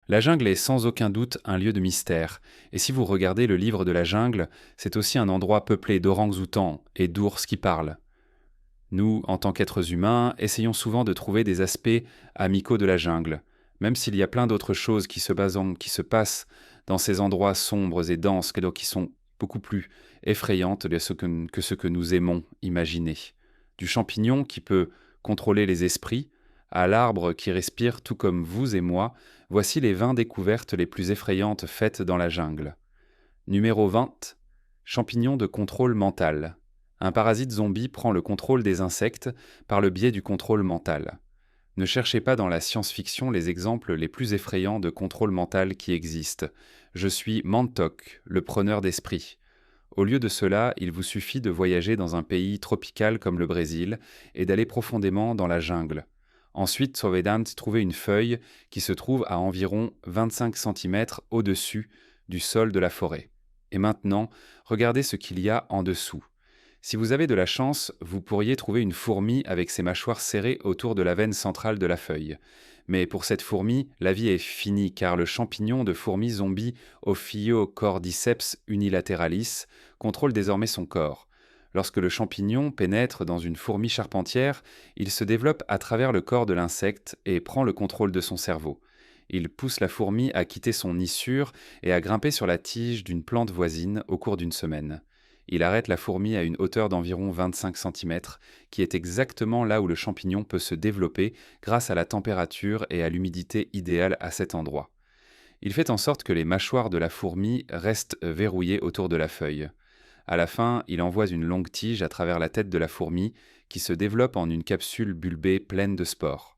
La jungle est sans aucun doute un lieu de mystère, et si vous regardez le livre de la jungle, c'est aussi un endroit peuplé d'orang-outans et d'ours qui parlent. Nous, en tant qu'êtres humains, essayons souvent de trouver des aspects amicaux de la jungle, même s'il y a plein d'autres choses qui se passent dans ces endroits sombres et denses, qui sont beaucoup plus effrayantes que ce que nous aimons imaginer. Du champignon qui peut contrôler les esprits, à l'arbre qui respire tout comme vous et moi, voici les 20 découvertes les plus effrayantes faites dans la jungle. Numéro 20. Champignon de contrôle mental. Un parasite zombie prend le contrôle des insectes par le biais du contrôle mental. Ne cherchez pas dans la science-fiction les exemples les plus effrayants de contrôle mental qui existent. Je suis Mantok, le preneur d'esprit. Au lieu de cela, il vous suffit de voyager dans un pays tropical comme le Brésil et d'aller profondément dans la jungle. Ensuite, Sovedant trouvez une feuille qui se trouve à environ 25 cm au-dessus du sol de la forêt. Et maintenant, regardez ce qu'il y a en dessous. Si vous avez de la chance, vous pourriez trouver une fourmi avec ses mâchoires serrées autour de la veine centrale de la feuille. Mais pour cette fourmi, la vie est finie car le champignon de fourmi zombie Ophiocordyceps unilateralis contrôle désormais son corps. Lorsque le champignon pénètre dans une fourmi charpentière, il se développe à travers le corps de l'insecte et prend le contrôle de son cerveau. Il pousse la fourmi à quitter son nid sûr et à grimper sur la tige d'une plante voisine au cours d'une semaine. Il arrête la fourmi à une hauteur d'environ 25 cm, qui est exactement là où le champignon peut se développer grâce à la température et à l'humidité idéale à cet endroit. Il fait en sorte que les mâchoires de la fourmi restent verrouillées autour de la feuille. À la fin, il envoie une longue tige à travers la tête de la fourmi qui se développe en une capsule bulbée pleine de spores.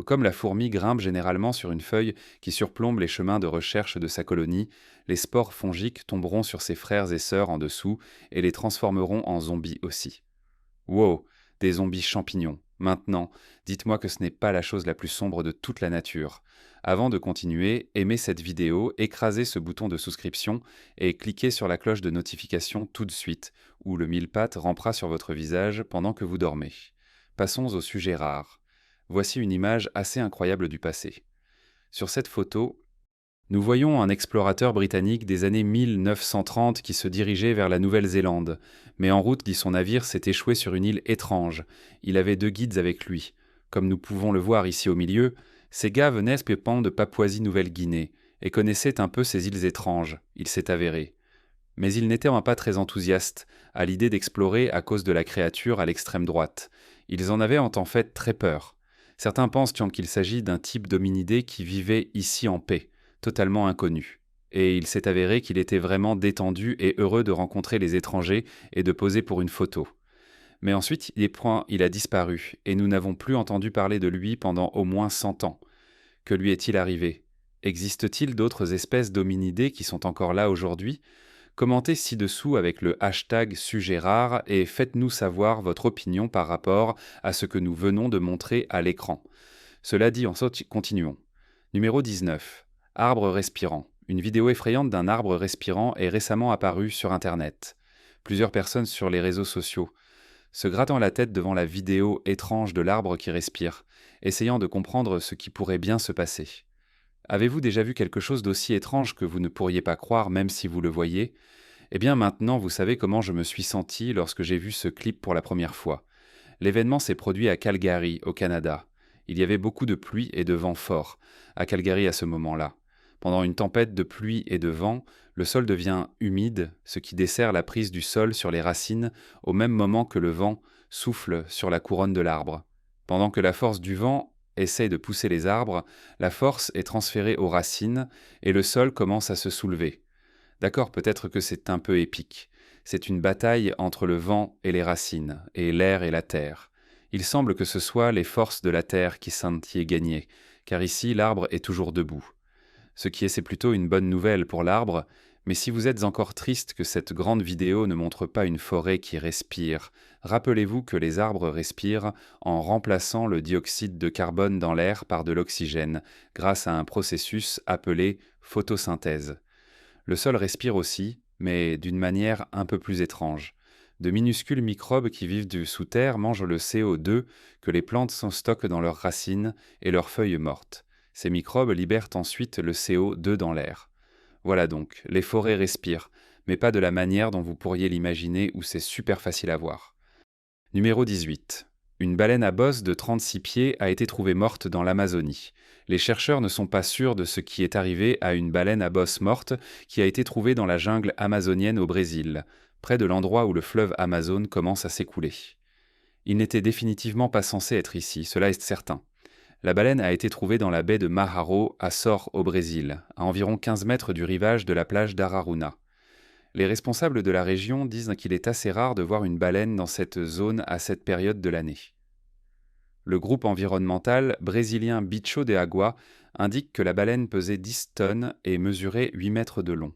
Comme la fourmi grimpe généralement sur une feuille qui surplombe les chemins de recherche de sa colonie, les spores fongiques tomberont sur ses frères et sœurs en dessous et les transformeront en zombies aussi. Wow, des zombies champignons. Maintenant, dites-moi que ce n'est pas la chose la plus sombre de toute la nature. Avant de continuer, aimez cette vidéo, écrasez ce bouton de souscription et cliquez sur la cloche de notification tout de suite, ou le mille-pattes rampera sur votre visage pendant que vous dormez. Passons au sujet rare. Voici une image assez incroyable du passé. Sur cette photo, nous voyons un explorateur britannique des années 1930 qui se dirigeait vers la Nouvelle-Zélande, mais en route dit son navire s'est échoué sur une île étrange. Il avait 2 guides avec lui. Comme nous pouvons le voir ici au milieu, ces gars venaient spécialement de Papouasie-Nouvelle-Guinée et connaissaient un peu ces îles étranges, il s'est avéré. Mais ils n'étaient pas très enthousiastes à l'idée d'explorer à cause de la créature à l'extrême droite. Ils en avaient en fait très peur. Certains pensent qu'il s'agit d'un type d'hominidé qui vivait ici en paix, totalement inconnu. Et il s'est avéré qu'il était vraiment détendu et heureux de rencontrer les étrangers et de poser pour une photo. Mais ensuite, il a disparu, et nous n'avons plus entendu parler de lui pendant au moins 100 ans. Que lui est-il arrivé? Existe-t-il d'autres espèces d'hominidés qui sont encore là aujourd'hui? Commentez ci-dessous avec le hashtag sujet rare et faites-nous savoir votre opinion par rapport à ce que nous venons de montrer à l'écran. Cela dit, continuons. Numéro 19. Arbre respirant. Une vidéo effrayante d'un arbre respirant est récemment apparue sur Internet. Plusieurs personnes sur les réseaux sociaux se grattant la tête devant la vidéo étrange de l'arbre qui respire, essayant de comprendre ce qui pourrait bien se passer. Avez-vous déjà vu quelque chose d'aussi étrange que vous ne pourriez pas croire même si vous le voyez? Eh bien maintenant, vous savez comment je me suis senti lorsque j'ai vu ce clip pour la première fois. L'événement s'est produit à Calgary, au Canada. Il y avait beaucoup de pluie et de vent fort à Calgary à ce moment-là. Pendant une tempête de pluie et de vent, le sol devient humide, ce qui dessert la prise du sol sur les racines au même moment que le vent souffle sur la couronne de l'arbre. Pendant que la force du vent essaye de pousser les arbres, la force est transférée aux racines et le sol commence à se soulever. D'accord, peut-être que c'est un peu épique. C'est une bataille entre le vent et les racines, et l'air et la terre. Il semble que ce soit les forces de la terre qui sentent y gagner, car ici l'arbre est toujours debout. C'est plutôt une bonne nouvelle pour l'arbre, mais si vous êtes encore triste que cette grande vidéo ne montre pas une forêt qui respire, rappelez-vous que les arbres respirent en remplaçant le dioxyde de carbone dans l'air par de l'oxygène, grâce à un processus appelé photosynthèse. Le sol respire aussi, mais d'une manière un peu plus étrange. De minuscules microbes qui vivent sous terre mangent le CO2 que les plantes stockent dans leurs racines et leurs feuilles mortes. Ces microbes libèrent ensuite le CO2 dans l'air. Voilà donc, les forêts respirent, mais pas de la manière dont vous pourriez l'imaginer où c'est super facile à voir. Numéro 18. Une baleine à bosse de 36 pieds a été trouvée morte dans l'Amazonie. Les chercheurs ne sont pas sûrs de ce qui est arrivé à une baleine à bosse morte qui a été trouvée dans la jungle amazonienne au Brésil, près de l'endroit où le fleuve Amazone commence à s'écouler. Il n'était définitivement pas censé être ici, cela est certain. La baleine a été trouvée dans la baie de Maharo, à Sor, au Brésil, à environ 15 mètres du rivage de la plage d'Araruna. Les responsables de la région disent qu'il est assez rare de voir une baleine dans cette zone à cette période de l'année. Le groupe environnemental brésilien Bicho de Agua indique que la baleine pesait 10 tonnes et mesurait 8 mètres de long.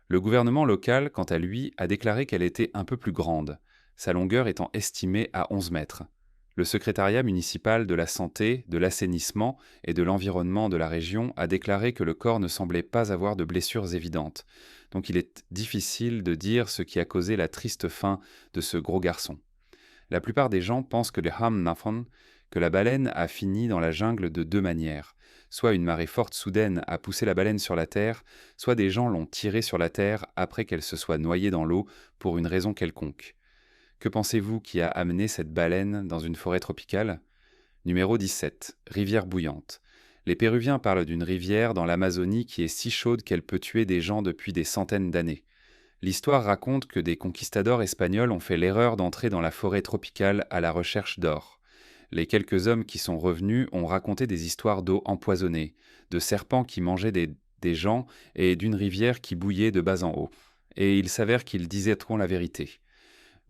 Le gouvernement local, quant à lui, a déclaré qu'elle était un peu plus grande, sa longueur étant estimée à 11 mètres. Le secrétariat municipal de la santé, de l'assainissement et de l'environnement de la région a déclaré que le corps ne semblait pas avoir de blessures évidentes, donc il est difficile de dire ce qui a causé la triste fin de ce gros garçon. La plupart des gens pensent que le Hamnafon, que la baleine a fini dans la jungle de deux manières. Soit une marée forte soudaine a poussé la baleine sur la terre, soit des gens l'ont tirée sur la terre après qu'elle se soit noyée dans l'eau pour une raison quelconque. Que pensez-vous qui a amené cette baleine dans une forêt tropicale ? Numéro 17. Rivière bouillante. Les Péruviens parlent d'une rivière dans l'Amazonie qui est si chaude qu'elle peut tuer des gens depuis des centaines d'années. L'histoire raconte que des conquistadors espagnols ont fait l'erreur d'entrer dans la forêt tropicale à la recherche d'or. Les quelques hommes qui sont revenus ont raconté des histoires d'eau empoisonnée, de serpents qui mangeaient des gens et d'une rivière qui bouillait de bas en haut. Et il s'avère qu'ils disaient trop la vérité.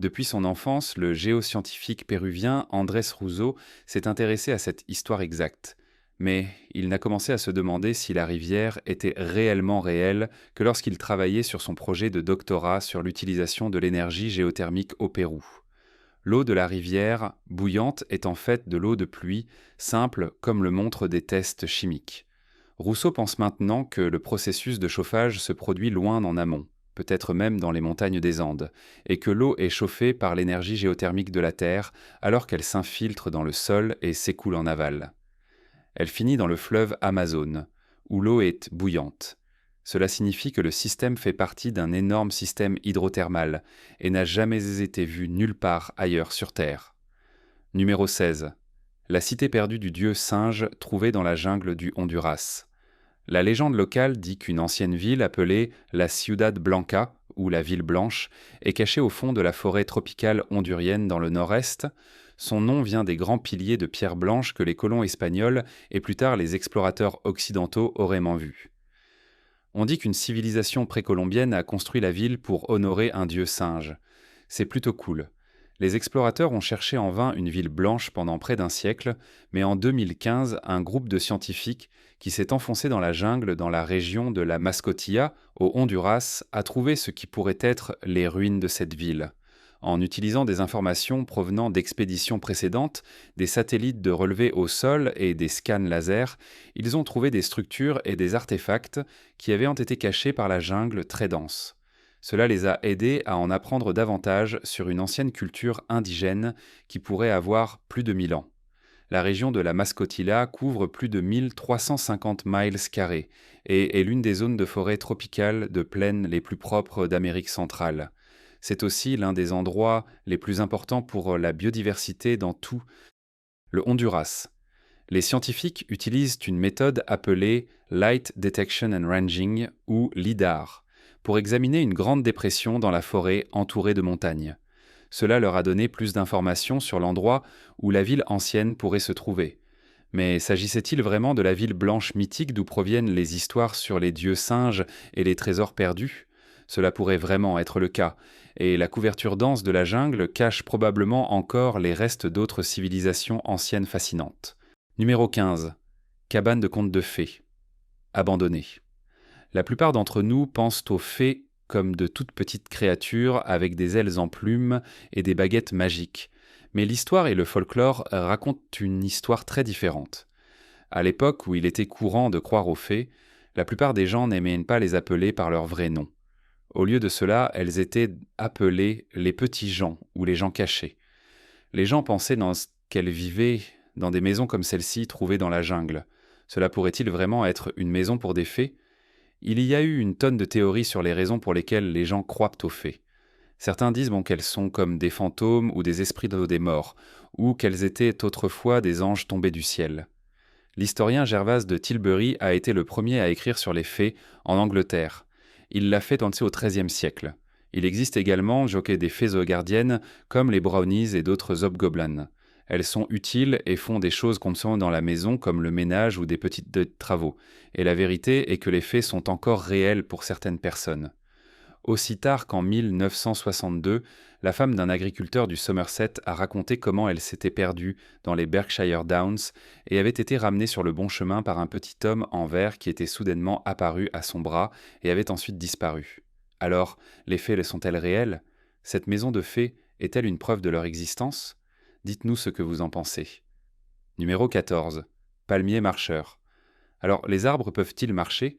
Depuis son enfance, le géoscientifique péruvien Andrés Russo s'est intéressé à cette histoire exacte. Mais il n'a commencé à se demander si la rivière était réellement réelle que lorsqu'il travaillait sur son projet de doctorat sur l'utilisation de l'énergie géothermique au Pérou. L'eau de la rivière, bouillante, est en fait de l'eau de pluie, simple comme le montrent des tests chimiques. Rousseau pense maintenant que le processus de chauffage se produit loin en amont, peut-être même dans les montagnes des Andes, et que l'eau est chauffée par l'énergie géothermique de la Terre alors qu'elle s'infiltre dans le sol et s'écoule en aval. Elle finit dans le fleuve Amazone, où l'eau est bouillante. Cela signifie que le système fait partie d'un énorme système hydrothermal et n'a jamais été vu nulle part ailleurs sur Terre. Numéro 16. La cité perdue du dieu singe trouvée dans la jungle du Honduras. La légende locale dit qu'une ancienne ville appelée la Ciudad Blanca, ou la ville blanche, est cachée au fond de la forêt tropicale hondurienne dans le nord-est. Son nom vient des grands piliers de pierre blanche que les colons espagnols et plus tard les explorateurs occidentaux auraient vus. On dit qu'une civilisation précolombienne a construit la ville pour honorer un dieu singe. C'est plutôt cool. Les explorateurs ont cherché en vain une ville blanche pendant près d'un siècle, mais en 2015, un groupe de scientifiques qui s'est enfoncé dans la jungle dans la région de la Mascotilla, au Honduras, a trouvé ce qui pourrait être les ruines de cette ville. En utilisant des informations provenant d'expéditions précédentes, des satellites de relevé au sol et des scans laser, ils ont trouvé des structures et des artefacts qui avaient été cachés par la jungle très dense. Cela les a aidés à en apprendre davantage sur une ancienne culture indigène qui pourrait avoir plus de 1000 ans. La région de la Mascotilla couvre plus de 1350 miles carrés et est l'une des zones de forêt tropicale de plaine les plus propres d'Amérique centrale. C'est aussi l'un des endroits les plus importants pour la biodiversité dans tout le Honduras. Les scientifiques utilisent une méthode appelée Light Detection and Ranging, ou LIDAR, pour examiner une grande dépression dans la forêt entourée de montagnes. Cela leur a donné plus d'informations sur l'endroit où la ville ancienne pourrait se trouver. Mais s'agissait-il vraiment de la ville blanche mythique d'où proviennent les histoires sur les dieux singes et les trésors perdus ? Cela pourrait vraiment être le cas, et la couverture dense de la jungle cache probablement encore les restes d'autres civilisations anciennes fascinantes. Numéro 15. Cabane de contes de fées. Abandonnée. La plupart d'entre nous pensent aux fées comme de toutes petites créatures avec des ailes en plumes et des baguettes magiques. Mais l'histoire et le folklore racontent une histoire très différente. À l'époque où il était courant de croire aux fées, la plupart des gens n'aimaient pas les appeler par leur vrai nom. Au lieu de cela, elles étaient appelées les petits gens ou les gens cachés. Les gens pensaient qu'elles vivaient dans des maisons comme celle-ci trouvées dans la jungle. Cela pourrait-il vraiment être une maison pour des fées? Il y a eu une tonne de théories sur les raisons pour lesquelles les gens croient aux fées. Certains disent qu'elles sont comme des fantômes ou des esprits des morts, ou qu'elles étaient autrefois des anges tombés du ciel. L'historien Gervase de Tilbury a été le premier à écrire sur les fées en Angleterre. Il l'a fait au XIIIe siècle. Il existe également des fées gardiennes comme les brownies et d'autres hobgoblins. Elles sont utiles et font des choses qu'on sent dans la maison comme le ménage ou des petits travaux. Et la vérité est que les fées sont encore réelles pour certaines personnes. Aussi tard qu'en 1962, la femme d'un agriculteur du Somerset a raconté comment elle s'était perdue dans les Berkshire Downs et avait été ramenée sur le bon chemin par un petit homme en verre qui était soudainement apparu à son bras et avait ensuite disparu. Alors, les fées sont-elles réelles? Cette maison de fées est-elle une preuve de leur existence? Dites-nous ce que vous en pensez. Numéro 14. Palmier marcheur. Alors, les arbres peuvent-ils marcher?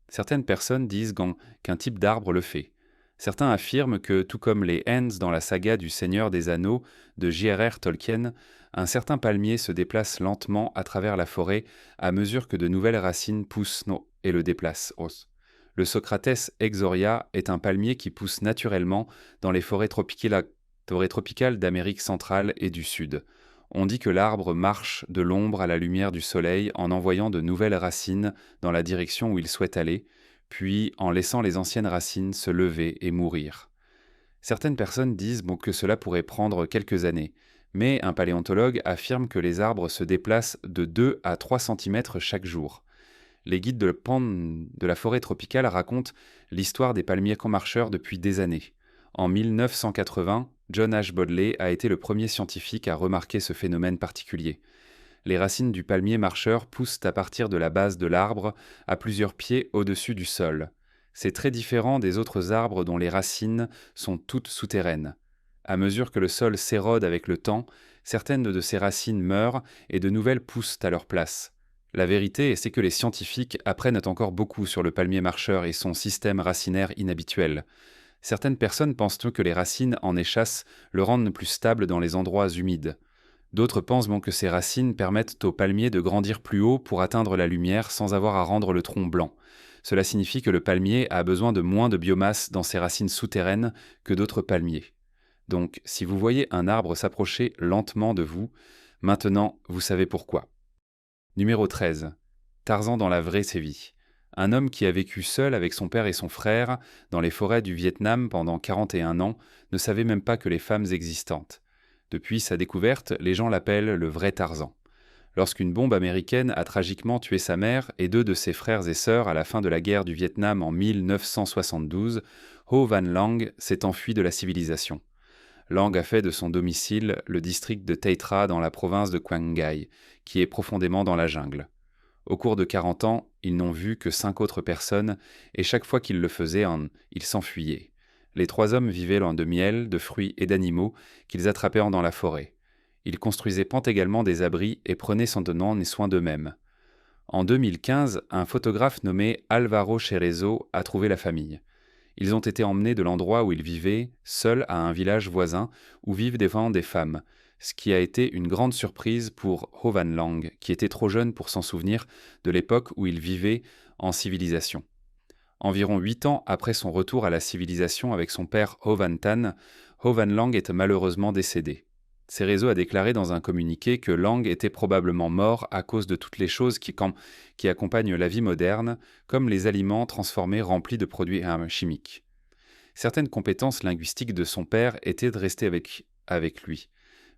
Certaines personnes disent qu'un type d'arbre le fait. Certains affirment que, tout comme les Ents dans la saga du Seigneur des Anneaux de J.R.R. Tolkien, un certain palmier se déplace lentement à travers la forêt à mesure que de nouvelles racines poussent et le déplacent. Le Socrates exoria est un palmier qui pousse naturellement dans les forêts tropicales d'Amérique centrale et du Sud. On dit que l'arbre marche de l'ombre à la lumière du soleil en envoyant de nouvelles racines dans la direction où il souhaite aller, puis en laissant les anciennes racines se lever et mourir. Certaines personnes disent que cela pourrait prendre quelques années, mais un paléontologue affirme que les arbres se déplacent de 2 à 3 cm chaque jour. Les guides de la forêt tropicale racontent l'histoire des palmiers marcheurs depuis des années. En 1980, John Ashbodley a été le premier scientifique à remarquer ce phénomène particulier. Les racines du palmier marcheur poussent à partir de la base de l'arbre à plusieurs pieds au-dessus du sol. C'est très différent des autres arbres dont les racines sont toutes souterraines. À mesure que le sol s'érode avec le temps, certaines de ces racines meurent et de nouvelles poussent à leur place. La vérité, c'est que les scientifiques apprennent encore beaucoup sur le palmier marcheur et son système racinaire inhabituel. Certaines personnes pensent que les racines en échasse le rendent plus stable dans les endroits humides. D'autres pensent que ces racines permettent au palmier de grandir plus haut pour atteindre la lumière sans avoir à rendre le tronc blanc. Cela signifie que le palmier a besoin de moins de biomasse dans ses racines souterraines que d'autres palmiers. Donc, si vous voyez un arbre s'approcher lentement de vous, maintenant vous savez pourquoi. Numéro 13. Tarzan dans la vraie vie. Un homme qui a vécu seul avec son père et son frère dans les forêts du Vietnam pendant 41 ans ne savait même pas que les femmes existantes. Depuis sa découverte, les gens l'appellent le vrai Tarzan. Lorsqu'une bombe américaine a tragiquement tué sa mère et 2 de ses frères et sœurs à la fin de la guerre du Vietnam en 1972, Ho Van Lang s'est enfui de la civilisation. Lang a fait de son domicile le district de Tay Tra dans la province de Quang Ngai, qui est profondément dans la jungle. Au cours de 40 ans, ils n'ont vu que 5 autres personnes, et chaque fois qu'ils le faisaient, ils s'enfuyaient. Les 3 hommes vivaient loin de miel, de fruits et d'animaux qu'ils attrapaient dans la forêt. Ils construisaient également des abris et prenaient soin d'eux-mêmes. En 2015, un photographe nommé Alvaro Cerezo a trouvé la famille. Ils ont été emmenés de l'endroit où ils vivaient, seuls à un village voisin où vivent des femmes, ce qui a été une grande surprise pour Ho Van Lang, qui était trop jeune pour s'en souvenir de l'époque où il vivait en civilisation. Environ 8 ans après son retour à la civilisation avec son père Ho Van Tan, Ho Van Lang est malheureusement décédé. Cerezo a déclaré dans un communiqué que Lang était probablement mort à cause de toutes les choses qui accompagnent la vie moderne, comme les aliments transformés remplis de produits chimiques. Certaines compétences linguistiques de son père étaient de rester avec lui.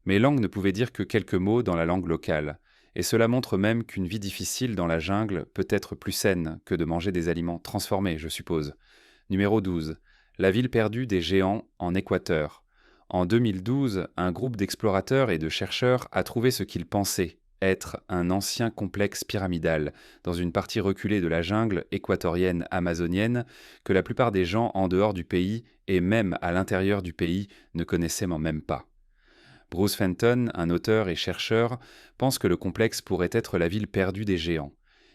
Mais Lang ne pouvait dire que quelques mots dans la langue locale, et cela montre même qu'une vie difficile dans la jungle peut être plus saine que de manger des aliments transformés, je suppose. Numéro 12. La ville perdue des géants en Équateur. En 2012, un groupe d'explorateurs et de chercheurs a trouvé ce qu'ils pensaient être un ancien complexe pyramidal dans une partie reculée de la jungle équatorienne amazonienne que la plupart des gens en dehors du pays et même à l'intérieur du pays ne connaissaient même pas. Bruce Fenton, un auteur et chercheur, pense que le complexe pourrait être la ville perdue des géants.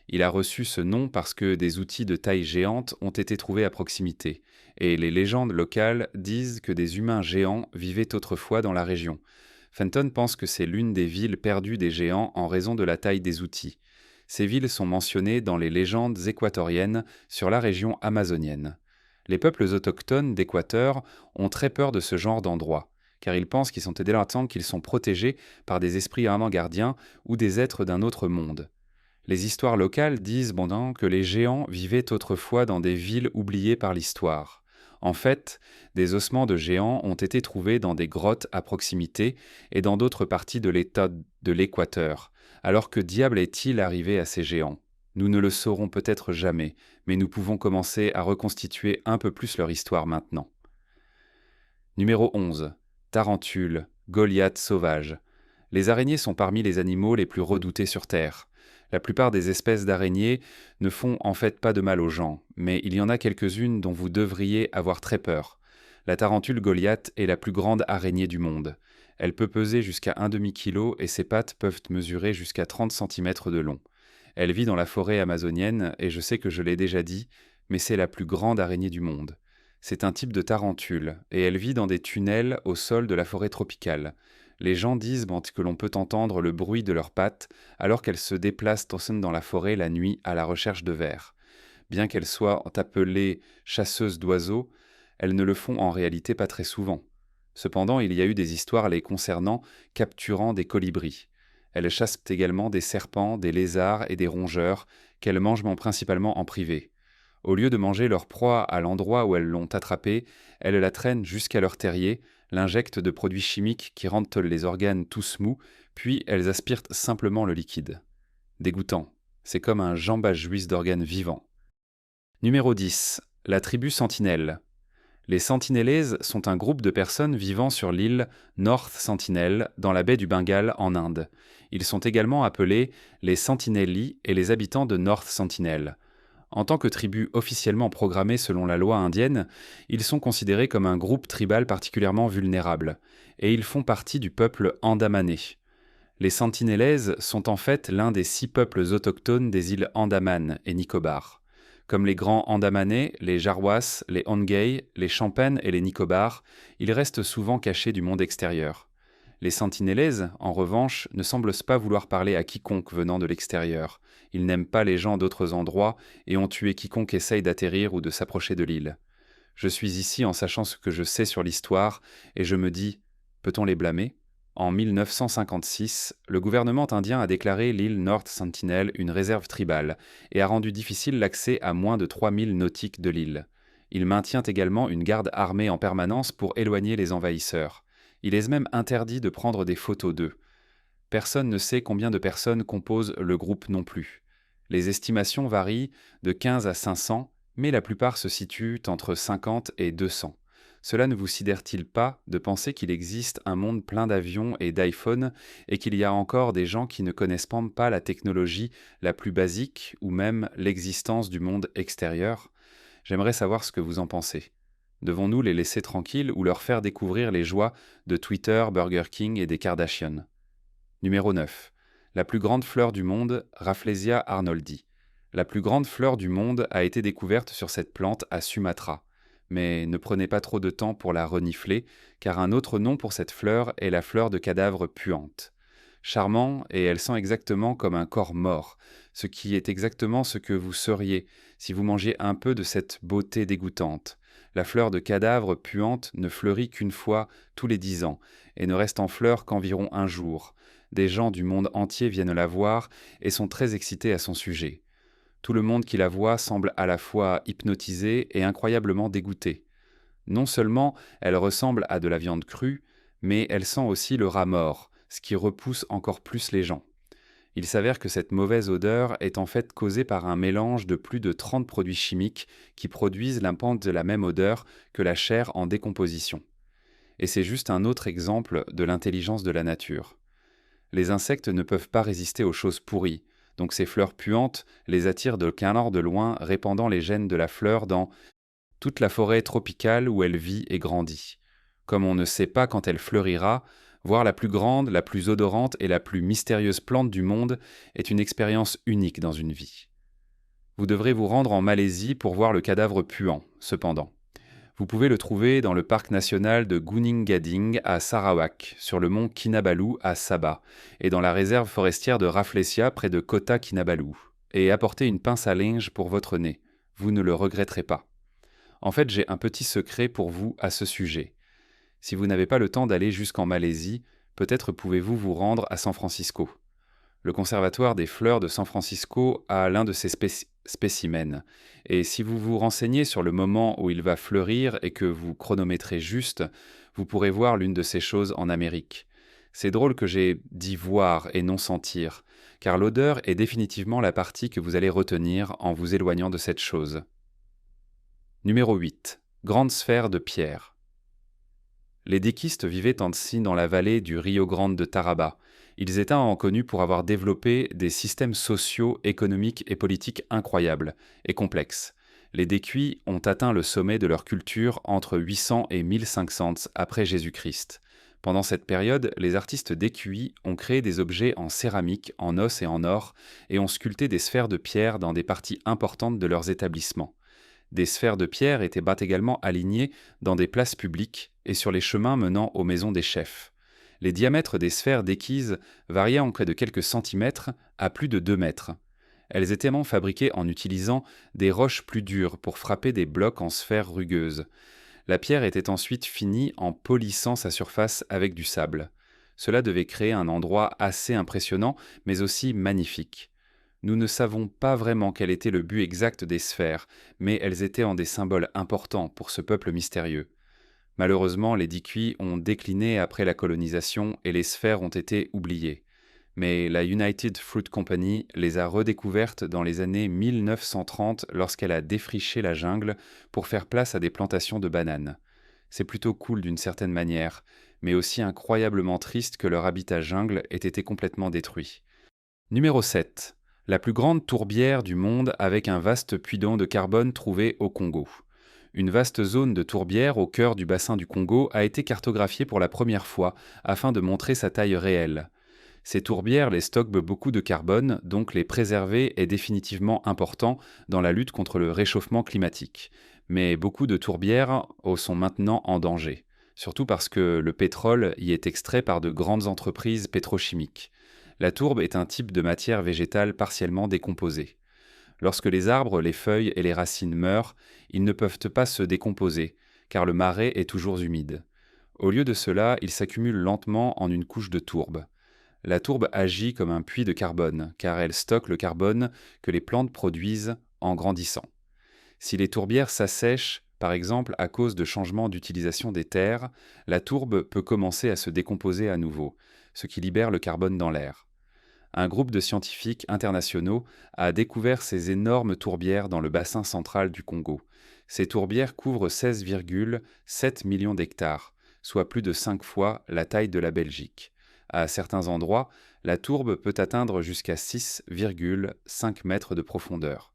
Il a reçu ce nom parce que des outils de taille géante ont été trouvés à proximité, et les légendes locales disent que des humains géants vivaient autrefois dans la région. Fenton pense que c'est l'une des villes perdues des géants en raison de la taille des outils. Ces villes sont mentionnées dans les légendes équatoriennes sur la région amazonienne. Les peuples autochtones d'Équateur ont très peur de ce genre d'endroits, car ils pensent qu'ils sont dès longtemps qu'ils sont protégés par des esprits avant-gardiens ou des êtres d'un autre monde. Les histoires locales disent bon que les géants vivaient autrefois dans des villes oubliées par l'histoire. En fait, des ossements de géants ont été trouvés dans des grottes à proximité et dans d'autres parties de l'État de l'Équateur. Alors que diable est-il arrivé à ces géants? Nous ne le saurons peut-être jamais, mais nous pouvons commencer à reconstituer un peu plus leur histoire maintenant. Numéro 11. Tarentule, Goliath sauvage. Les araignées sont parmi les animaux les plus redoutés sur Terre. La plupart des espèces d'araignées ne font en fait pas de mal aux gens, mais il y en a quelques-unes dont vous devriez avoir très peur. La tarentule Goliath est la plus grande araignée du monde. Elle peut peser jusqu'à un demi-kilo et ses pattes peuvent mesurer jusqu'à 30 cm de long. Elle vit dans la forêt amazonienne et je sais que je l'ai déjà dit, mais c'est la plus grande araignée du monde. C'est un type de tarentule et elle vit dans des tunnels au sol de la forêt tropicale. Les gens disent que l'on peut entendre le bruit de leurs pattes alors qu'elles se déplacent dans la forêt la nuit à la recherche de vers. Bien qu'elles soient appelées chasseuses d'oiseaux, elles ne le font en réalité pas très souvent. Cependant, il y a eu des histoires les concernant capturant des colibris. Elles chassent également des serpents, des lézards et des rongeurs qu'elles mangent principalement en privé. Au lieu de manger leur proie à l'endroit où elles l'ont attrapée, elles la traînent jusqu'à leur terrier, l'injectent de produits chimiques qui rendent les organes tous mous, puis elles aspirent simplement le liquide. Dégoûtant. C'est comme un jambage-juice d'organes vivants. Numéro 10. La tribu Sentinelle. Les Sentinelese sont un groupe de personnes vivant sur l'île North Sentinel dans la baie du Bengale en Inde. Ils sont également appelés les Sentinelli et les habitants de North Sentinel. En tant que tribu officiellement programmée selon la loi indienne, ils sont considérés comme un groupe tribal particulièrement vulnérable, et ils font partie du peuple andamané. Les Sentinelese sont en fait l'un des 6 peuples autochtones des îles Andaman et Nicobar. Comme les grands Andamanais, les Jarwas, les Hongay, les Champagne et les Nicobar, ils restent souvent cachés du monde extérieur. Les Sentinelese, en revanche, ne semblent pas vouloir parler à quiconque venant de l'extérieur. Ils n'aiment pas les gens d'autres endroits et ont tué quiconque essaye d'atterrir ou de s'approcher de l'île. Je suis ici en sachant ce que je sais sur l'histoire et je me dis, peut-on les blâmer ? En 1956, le gouvernement indien a déclaré l'île North Sentinel une réserve tribale et a rendu difficile l'accès à moins de 3000 nautiques de l'île. Il maintient également une garde armée en permanence pour éloigner les envahisseurs. Il est même interdit de prendre des photos d'eux. Personne ne sait combien de personnes composent le groupe non plus. Les estimations varient de 15 à 500, mais la plupart se situent entre 50 et 200. Cela ne vous sidère-t-il pas de penser qu'il existe un monde plein d'avions et d'iPhones et qu'il y a encore des gens qui ne connaissent pas la technologie la plus basique ou même l'existence du monde extérieur ? J'aimerais savoir ce que vous en pensez. Devons-nous les laisser tranquilles ou leur faire découvrir les joies de Twitter, Burger King et des Kardashian ? Numéro 9. La plus grande fleur du monde, Rafflesia arnoldi. La plus grande fleur du monde a été découverte sur cette plante à Sumatra. Mais ne prenez pas trop de temps pour la renifler, car un autre nom pour cette fleur est la fleur de cadavre puante. Charmant, et elle sent exactement comme un corps mort, ce qui est exactement ce que vous seriez si vous mangiez un peu de cette beauté dégoûtante. La fleur de cadavre puante ne fleurit qu'une fois tous les 10 ans, et ne reste en fleur qu'environ un jour. Des gens du monde entier viennent la voir et sont très excités à son sujet. Tout le monde qui la voit semble à la fois hypnotisé et incroyablement dégoûté. Non seulement elle ressemble à de la viande crue, mais elle sent aussi le rat mort, ce qui repousse encore plus les gens. Il s'avère que cette mauvaise odeur est en fait causée par un mélange de plus de 30 produits chimiques qui produisent l'impact de la même odeur que la chair en décomposition. Et c'est juste un autre exemple de l'intelligence de la nature. Les insectes ne peuvent pas résister aux choses pourries, donc ces fleurs puantes les attirent de loin, répandant les gènes de la fleur dans toute la forêt tropicale où elle vit et grandit. Comme on ne sait pas quand elle fleurira, voir la plus grande, la plus odorante et la plus mystérieuse plante du monde est une expérience unique dans une vie. Vous devrez vous rendre en Malaisie pour voir le cadavre puant, cependant. Vous pouvez le trouver dans le parc national de Gunung Gading à Sarawak, sur le mont Kinabalu à Sabah, et dans la réserve forestière de Rafflesia près de Kota Kinabalu. Et apportez une pince à linge pour votre nez. Vous ne le regretterez pas. En fait, j'ai un petit secret pour vous à ce sujet. Si vous n'avez pas le temps d'aller jusqu'en Malaisie, peut-être pouvez-vous vous rendre à San Francisco. Le Conservatoire des fleurs de San Francisco a l'un de ces spécimens. Et si vous vous renseignez sur le moment où il va fleurir et que vous chronométrez juste, vous pourrez voir l'une de ces choses en Amérique. C'est drôle que j'ai dit voir et non sentir, car l'odeur est définitivement la partie que vous allez retenir en vous éloignant de cette chose. Numéro 8. Grande sphère de pierre. Les déquistes vivaient ainsi dans la vallée du Rio Grande de Taraba. Ils étaient connus pour avoir développé des systèmes sociaux, économiques et politiques incroyables et complexes. Les Décuis ont atteint le sommet de leur culture entre 800 et 1500 après Jésus-Christ. Pendant cette période, les artistes Décuis ont créé des objets en céramique, en os et en or, et ont sculpté des sphères de pierre dans des parties importantes de leurs établissements. Des sphères de pierre étaient également alignées dans des places publiques et sur les chemins menant aux maisons des chefs. Les diamètres des sphères déquises variaient en près de quelques centimètres à plus de 2 mètres. Elles étaient fabriquées en utilisant des roches plus dures pour frapper des blocs en sphères rugueuses. La pierre était ensuite finie en polissant sa surface avec du sable. Cela devait créer un endroit assez impressionnant, mais aussi magnifique. Nous ne savons pas vraiment quel était le but exact des sphères, mais elles étaient des symboles importants pour ce peuple mystérieux. Malheureusement, les Décuis ont décliné après la colonisation et les sphères ont été oubliées. Mais la United Fruit Company les a redécouvertes dans les années 1930 lorsqu'elle a défriché la jungle pour faire place à des plantations de bananes. C'est plutôt cool d'une certaine manière, mais aussi incroyablement triste que leur habitat jungle ait été complètement détruit. Numéro 7. La plus grande tourbière du monde avec un vaste puits d'eau de carbone trouvé au Congo. Une vaste zone de tourbière au cœur du bassin du Congo a été cartographiée pour la première fois afin de montrer sa taille réelle. Ces tourbières les stockent beaucoup de carbone, donc les préserver est définitivement important dans la lutte contre le réchauffement climatique. Mais beaucoup de tourbières sont maintenant en danger, surtout parce que le pétrole y est extrait par de grandes entreprises pétrochimiques. La tourbe est un type de matière végétale partiellement décomposée. Lorsque les arbres, les feuilles et les racines meurent, ils ne peuvent pas se décomposer, car le marais est toujours humide. Au lieu de cela, ils s'accumulent lentement en une couche de tourbe. La tourbe agit comme un puits de carbone, car elle stocke le carbone que les plantes produisent en grandissant. Si les tourbières s'assèchent, par exemple à cause de changements d'utilisation des terres, la tourbe peut commencer à se décomposer à nouveau, ce qui libère le carbone dans l'air. Un groupe de scientifiques internationaux a découvert ces énormes tourbières dans le bassin central du Congo. Ces tourbières couvrent 16,7 millions d'hectares, soit plus de 5 fois la taille de la Belgique. À certains endroits, la tourbe peut atteindre jusqu'à 6,5 mètres de profondeur.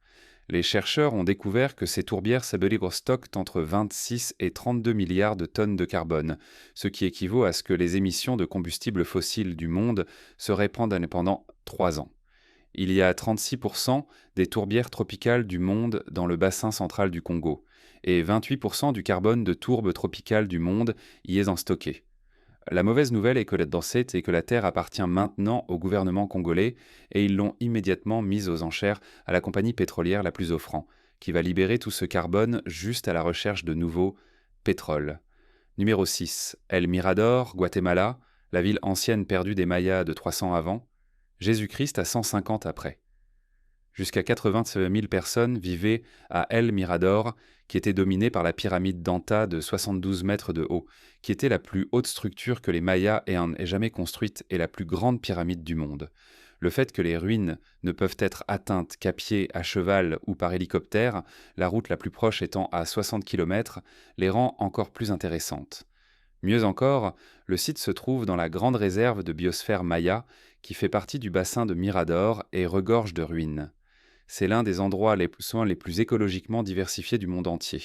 Les chercheurs ont découvert que ces tourbières stockent entre 26 et 32 milliards de tonnes de carbone, ce qui équivaut à ce que les émissions de combustibles fossiles du monde se répandent pendant 3 ans. Il y a 36% des tourbières tropicales du monde dans le bassin central du Congo, et 28% du carbone de tourbe tropicale du monde y est stocké. La mauvaise nouvelle est que la terre appartient maintenant au gouvernement congolais et ils l'ont immédiatement mise aux enchères à la compagnie pétrolière la plus offrant, qui va libérer tout ce carbone juste à la recherche de nouveaux pétroles. Numéro 6. El Mirador, Guatemala, la ville ancienne perdue des Mayas de 300 avant, Jésus-Christ à 150 après. Jusqu'à 80 000 personnes vivaient à El Mirador, qui était dominée par la pyramide d'Anta de 72 mètres de haut, qui était la plus haute structure que les Mayas aient jamais construite et la plus grande pyramide du monde. Le fait que les ruines ne peuvent être atteintes qu'à pied, à cheval ou par hélicoptère, la route la plus proche étant à 60 km, les rend encore plus intéressantes. Mieux encore, le site se trouve dans la grande réserve de biosphère Maya, qui fait partie du bassin de Mirador et regorge de ruines. C'est l'un des endroits les plus écologiquement diversifiés du monde entier.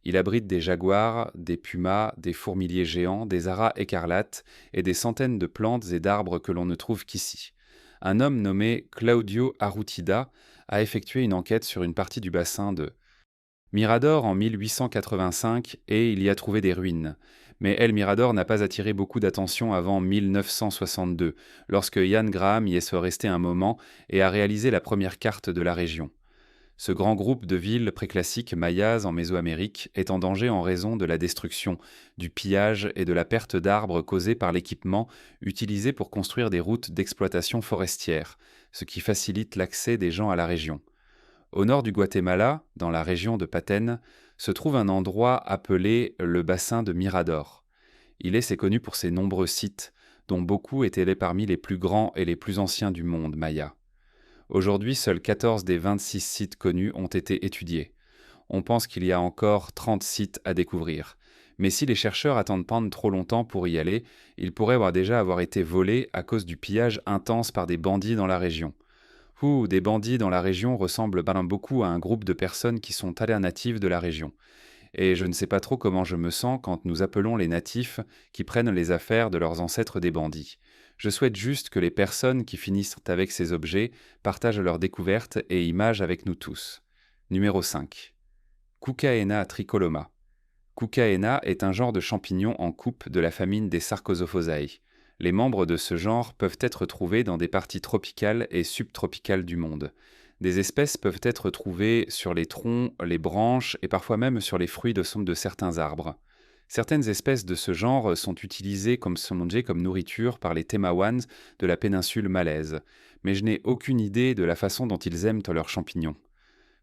Il abrite des jaguars, des pumas, des fourmiliers géants, des aras écarlates et des centaines de plantes et d'arbres que l'on ne trouve qu'ici. Un homme nommé Claudio Arrutida a effectué une enquête sur une partie du bassin de Mirador en 1885 et il y a trouvé des ruines. Mais El Mirador n'a pas attiré beaucoup d'attention avant 1962, lorsque Jan Graham y est resté un moment et a réalisé la première carte de la région. Ce grand groupe de villes préclassiques mayas en Mésoamérique est en danger en raison de la destruction, du pillage et de la perte d'arbres causée par l'équipement utilisé pour construire des routes d'exploitation forestière, ce qui facilite l'accès des gens à la région. Au nord du Guatemala, dans la région de Petén, se trouve un endroit appelé le bassin de Mirador. Il est connu pour ses nombreux sites, dont beaucoup étaient parmi les plus grands et les plus anciens du monde maya. Aujourd'hui, seuls 14 des 26 sites connus ont été étudiés. On pense qu'il y a encore 30 sites à découvrir. Mais si les chercheurs attendent pas trop longtemps pour y aller, ils pourraient déjà avoir été volés à cause du pillage intense par des bandits dans la région. Des bandits dans la région ressemblent beaucoup à un groupe de personnes qui sont alternatives de la région. Et je ne sais pas trop comment je me sens quand nous appelons les natifs qui prennent les affaires de leurs ancêtres des bandits. Je souhaite juste que les personnes qui finissent avec ces objets partagent leurs découvertes et images avec nous tous. Numéro 5. Cucaena tricoloma. Cucaena est un genre de champignon en coupe de la famille des Sarcosophosae. Les membres de ce genre peuvent être trouvés dans des parties tropicales et subtropicales du monde. Des espèces peuvent être trouvées sur les troncs, les branches et parfois même sur les fruits de certains arbres. Certaines espèces de ce genre sont utilisées comme nourriture par les Temawans de la péninsule malaise, mais je n'ai aucune idée de la façon dont ils aiment leurs champignons.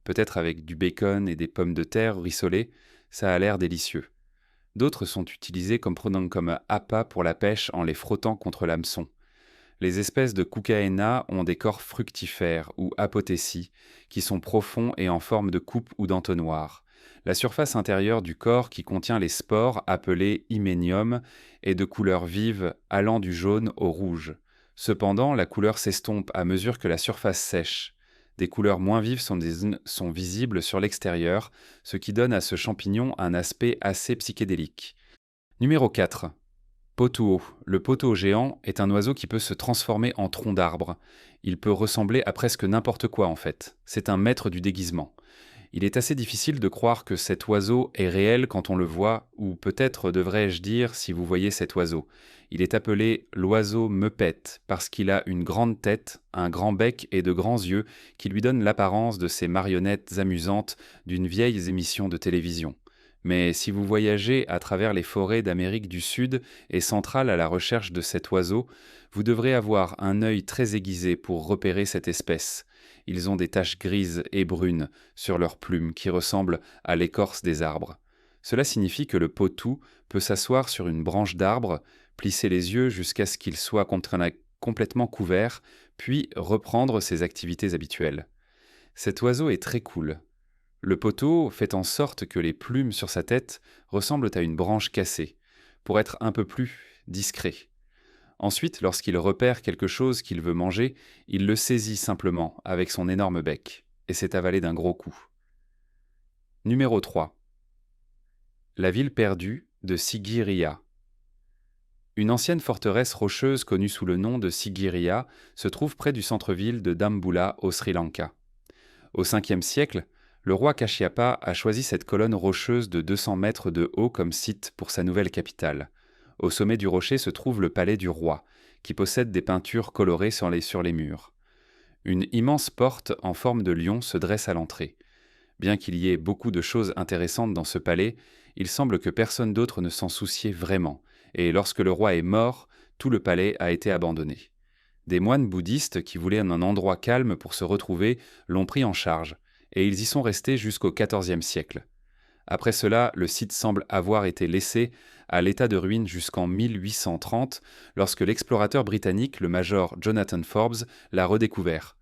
Peut-être avec du bacon et des pommes de terre rissolées, ça a l'air délicieux. D'autres sont utilisés comme appât pour la pêche en les frottant contre l'hameçon. Les espèces de Cucaena ont des corps fructifères ou apothécies qui sont profonds et en forme de coupe ou d'entonnoir. La surface intérieure du corps qui contient les spores, appelés hyménium, est de couleur vive allant du jaune au rouge. Cependant, la couleur s'estompe à mesure que la surface sèche. Des couleurs moins vives sont visibles sur l'extérieur, ce qui donne à ce champignon un aspect assez psychédélique. Numéro 4. Potuo. Le poteau géant est un oiseau qui peut se transformer en tronc d'arbre. Il peut ressembler à presque n'importe quoi en fait. C'est un maître du déguisement. Il est assez difficile de croire que cet oiseau est réel quand on le voit, ou peut-être devrais-je dire si vous voyez cet oiseau. Il est appelé l'oiseau meupette parce qu'il a une grande tête, un grand bec et de grands yeux qui lui donnent l'apparence de ces marionnettes amusantes d'une vieille émission de télévision. Mais si vous voyagez à travers les forêts d'Amérique du Sud et centrale à la recherche de cet oiseau, vous devrez avoir un œil très aiguisé pour repérer cette espèce. Ils ont des taches grises et brunes sur leurs plumes qui ressemblent à l'écorce des arbres. Cela signifie que le potou peut s'asseoir sur une branche d'arbre, plisser les yeux jusqu'à ce qu'il soit complètement couvert, puis reprendre ses activités habituelles. Cet oiseau est très cool. Le poteau fait en sorte que les plumes sur sa tête ressemblent à une branche cassée, pour être un peu plus discret. Ensuite, lorsqu'il repère quelque chose qu'il veut manger, il le saisit simplement avec son énorme bec, et c'est avalé d'un gros coup. Numéro 3. La ville perdue de Sigiriya. Une ancienne forteresse rocheuse connue sous le nom de Sigiriya se trouve près du centre-ville de Dambulla au Sri Lanka. Au 5e siècle, le roi Kashyapa a choisi cette colonne rocheuse de 200 mètres de haut comme site pour sa nouvelle capitale. Au sommet du rocher se trouve le palais du roi, qui possède des peintures colorées sur les murs. Une immense porte en forme de lion se dresse à l'entrée. Bien qu'il y ait beaucoup de choses intéressantes dans ce palais, il semble que personne d'autre ne s'en souciait vraiment, et lorsque le roi est mort, tout le palais a été abandonné. Des moines bouddhistes qui voulaient un endroit calme pour se retrouver l'ont pris en charge, et ils y sont restés jusqu'au XIVe siècle. Après cela, le site semble avoir été laissé à l'état de ruine jusqu'en 1830, lorsque l'explorateur britannique, le major Jonathan Forbes, l'a redécouvert.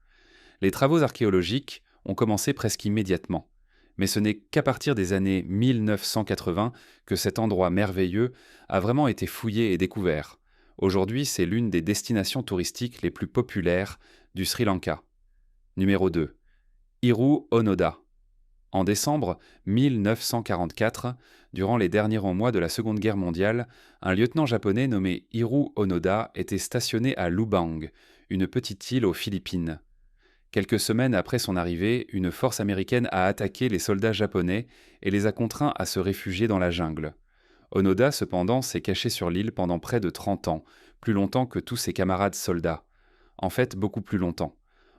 Les travaux archéologiques ont commencé presque immédiatement, mais ce n'est qu'à partir des années 1980 que cet endroit merveilleux a vraiment été fouillé et découvert. Aujourd'hui, c'est l'une des destinations touristiques les plus populaires du Sri Lanka. Numéro 2. Iru Onoda. En décembre 1944, durant les derniers mois de la Seconde Guerre mondiale, un lieutenant japonais nommé Iru Onoda était stationné à Lubang, une petite île aux Philippines. Quelques semaines après son arrivée, une force américaine a attaqué les soldats japonais et les a contraints à se réfugier dans la jungle. Onoda, cependant, s'est caché sur l'île pendant près de 30 ans, plus longtemps que tous ses camarades soldats. En fait, beaucoup plus longtemps.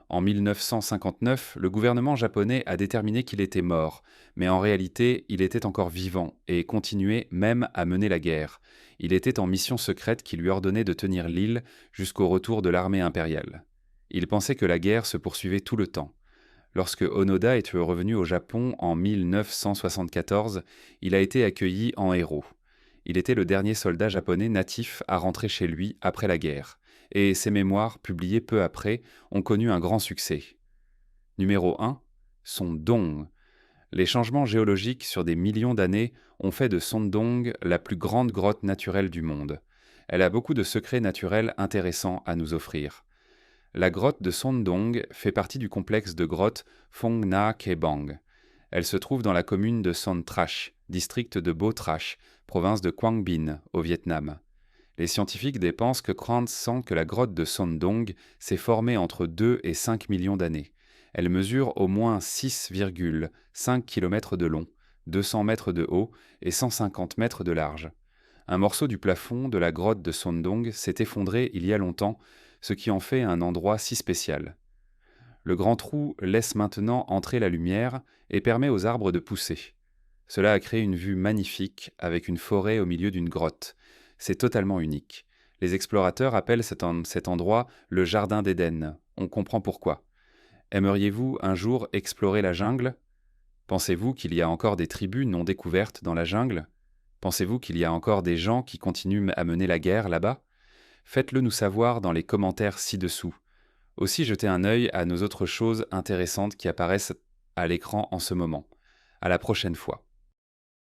En 1959, le gouvernement japonais a déterminé qu'il était mort, mais en réalité, il était encore vivant et continuait même à mener la guerre. Il était en mission secrète qui lui ordonnait de tenir l'île jusqu'au retour de l'armée impériale. Il pensait que la guerre se poursuivait tout le temps. Lorsque Onoda est revenu au Japon en 1974, il a été accueilli en héros. Il était le dernier soldat japonais natif à rentrer chez lui après la guerre, et ses mémoires, publiées peu après, ont connu un grand succès. Numéro 1. Sondong. Les changements géologiques sur des millions d'années ont fait de Sondong la plus grande grotte naturelle du monde. Elle a beaucoup de secrets naturels intéressants à nous offrir. La grotte de Sondong fait partie du complexe de grottes Phong Nha Ke Bang. Elle se trouve dans la commune de Son Trash, district de Bo Trash, province de Quang Binh, au Vietnam. Les scientifiques dépensent que Krantz sent que la grotte de Sondong s'est formée entre 2 et 5 millions d'années. Elle mesure au moins 6,5 km de long, 200 mètres de haut et 150 mètres de large. Un morceau du plafond de la grotte de Sondong s'est effondré il y a longtemps, ce qui en fait un endroit si spécial. Le grand trou laisse maintenant entrer la lumière et permet aux arbres de pousser. Cela a créé une vue magnifique avec une forêt au milieu d'une grotte. C'est totalement unique. Les explorateurs appellent cet endroit le Jardin d'Éden. On comprend pourquoi. Aimeriez-vous un jour explorer la jungle ? Pensez-vous qu'il y a encore des tribus non découvertes dans la jungle ? Pensez-vous qu'il y a encore des gens qui continuent à mener la guerre là-bas ? Faites-le nous savoir dans les commentaires ci-dessous. Aussi jetez un œil à nos autres choses intéressantes qui apparaissent à l'écran en ce moment. À la prochaine fois.